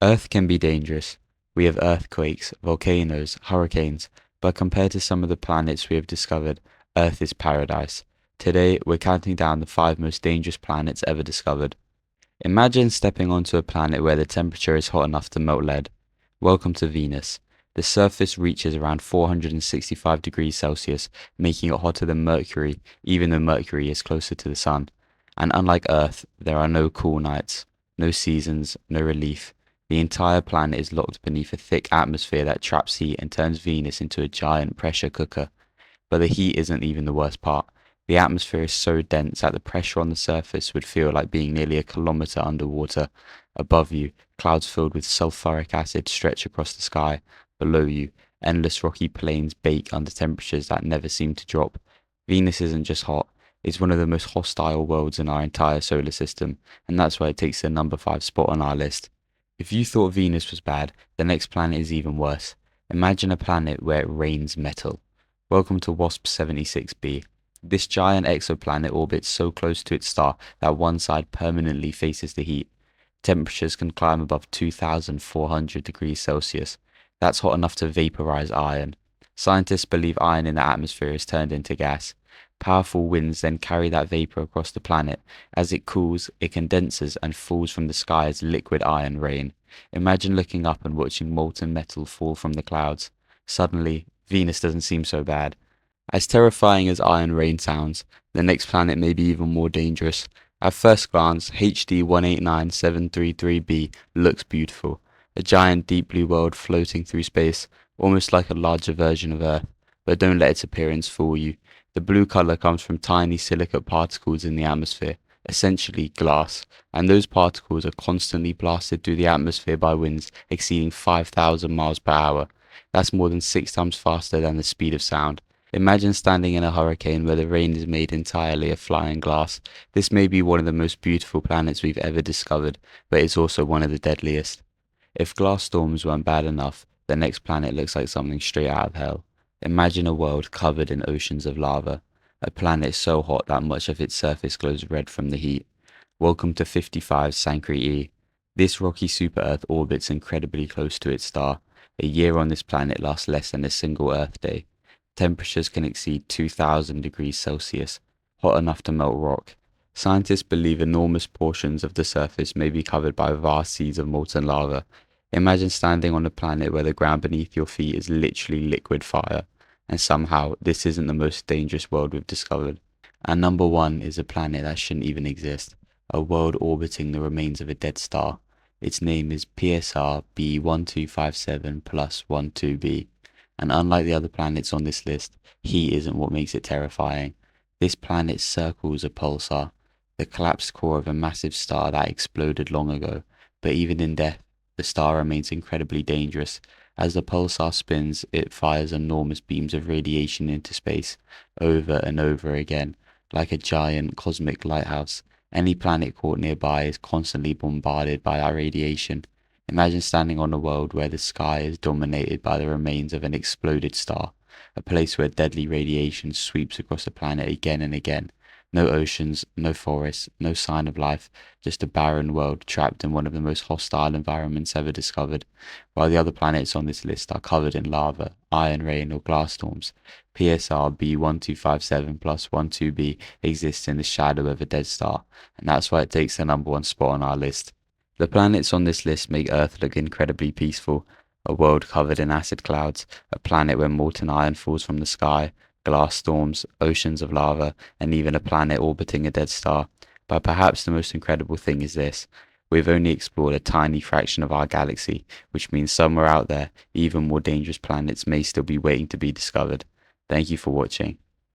Earth can be dangerous. We have earthquakes, volcanoes, hurricanes, but compared to some of the planets we have discovered, Earth is paradise. Today, we're counting down the 5 most dangerous planets ever discovered. Imagine stepping onto a planet where the temperature is hot enough to melt lead. Welcome to Venus. The surface reaches around 465 degrees Celsius, making it hotter than Mercury, even though Mercury is closer to the Sun. And unlike Earth, there are no cool nights, no seasons, no relief. The entire planet is locked beneath a thick atmosphere that traps heat and turns Venus into a giant pressure cooker. But the heat isn't even the worst part. The atmosphere is so dense that the pressure on the surface would feel like being nearly a kilometer underwater. Above you, clouds filled with sulfuric acid stretch across the sky. Below you, endless rocky plains bake under temperatures that never seem to drop. Venus isn't just hot, it's one of the most hostile worlds in our entire solar system, and that's why it takes the number 5 spot on our list. If you thought Venus was bad, the next planet is even worse. Imagine a planet where it rains metal. Welcome to WASP-76b. This giant exoplanet orbits so close to its star that one side permanently faces the heat. Temperatures can climb above 2,400 degrees Celsius. That's hot enough to vaporize iron. Scientists believe iron in the atmosphere is turned into gas. Powerful winds then carry that vapor across the planet. As it cools, it condenses and falls from the sky as liquid iron rain. Imagine looking up and watching molten metal fall from the clouds. Suddenly, Venus doesn't seem so bad. As terrifying as iron rain sounds, the next planet may be even more dangerous. At first glance, HD 189733b looks beautiful, a giant deep blue world floating through space, almost like a larger version of Earth. But don't let its appearance fool you. The blue color comes from tiny silicate particles in the atmosphere, essentially glass, and those particles are constantly blasted through the atmosphere by winds exceeding 5,000 miles per hour. That's more than 6 times faster than the speed of sound. Imagine standing in a hurricane where the rain is made entirely of flying glass. This may be one of the most beautiful planets we've ever discovered, but it's also one of the deadliest. If glass storms weren't bad enough, the next planet looks like something straight out of hell. Imagine a world covered in oceans of lava, a planet so hot that much of its surface glows red from the heat. Welcome to 55 Sanctuary E. This rocky super-Earth orbits incredibly close to its star. A year on this planet lasts less than a single Earth day. Temperatures can exceed 2,000 degrees Celsius, hot enough to melt rock. Scientists believe enormous portions of the surface may be covered by vast seas of molten lava. Imagine standing on a planet where the ground beneath your feet is literally liquid fire, and somehow this isn't the most dangerous world we've discovered. And number 1 is a planet that shouldn't even exist, a world orbiting the remains of a dead star. Its name is PSR B1257 plus 12b. And unlike the other planets on this list, heat isn't what makes it terrifying. This planet circles a pulsar, the collapsed core of a massive star that exploded long ago. But even in death, the star remains incredibly dangerous. As the pulsar spins, it fires enormous beams of radiation into space, over and over again, like a giant cosmic lighthouse. Any planet caught nearby is constantly bombarded by that radiation. Imagine standing on a world where the sky is dominated by the remains of an exploded star, a place where deadly radiation sweeps across the planet again and again. No oceans, no forests, no sign of life, just a barren world trapped in one of the most hostile environments ever discovered. While the other planets on this list are covered in lava, iron rain, or glass storms, PSR B1257 plus 12b exists in the shadow of a dead star, and that's why it takes the number 1 spot on our list. The planets on this list make Earth look incredibly peaceful, a world covered in acid clouds, a planet where molten iron falls from the sky, glass storms, oceans of lava, and even a planet orbiting a dead star. But perhaps the most incredible thing is this. We've only explored a tiny fraction of our galaxy, which means somewhere out there, even more dangerous planets may still be waiting to be discovered. Thank you for watching.